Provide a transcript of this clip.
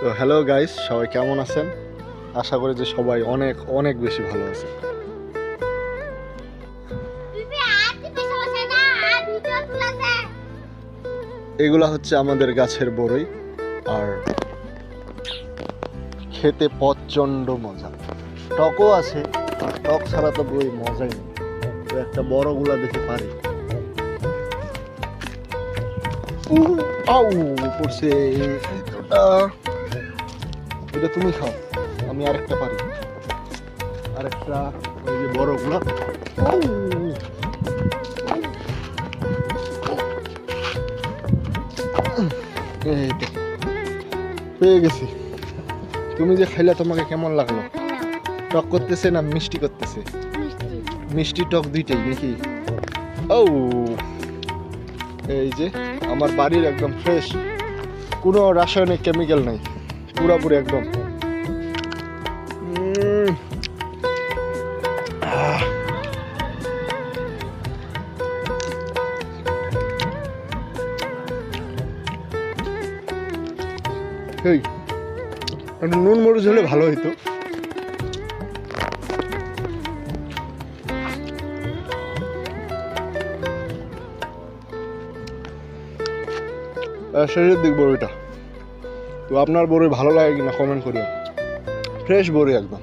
তো hello guys, সবাই কেমন আছেন? আশা করি যে সবাই অনেক অনেক বেশি ভালো আছে। এগুলা হচ্ছে আমাদের গাছের বড়ই, আর খেতে প্রচন্ড মজা। টকও আছে, আর টক ছাড়া তো বই মজাই নেই। তো একটা বড়গুলা দেখে পারি। আউ পড়ছে এটা তুমি খাও, আমি আরেকটা পারি। আরেকটা ওই যে বড়গুলা। এই তো পেয়ে গেছি। তুমি যে খাইলা তোমাকে কেমন লাগলো? টক করতেছে না মিষ্টি করতেছে? মিষ্টি টক দুইটাই নাকি? ও এই যে আমার বাড়ির একদম ফ্রেশ, কোনো রাসায়নিক কেমিক্যাল নাই, পুরোপুরি একদম। এই একটু নুন মরিচ হলে ভালো হইতো। শেষের দিক বড়িটা। তো আপনার বড়ি ভালো লাগে কিনা কমেন্ট করিও। ফ্রেশ বড়ি একদম।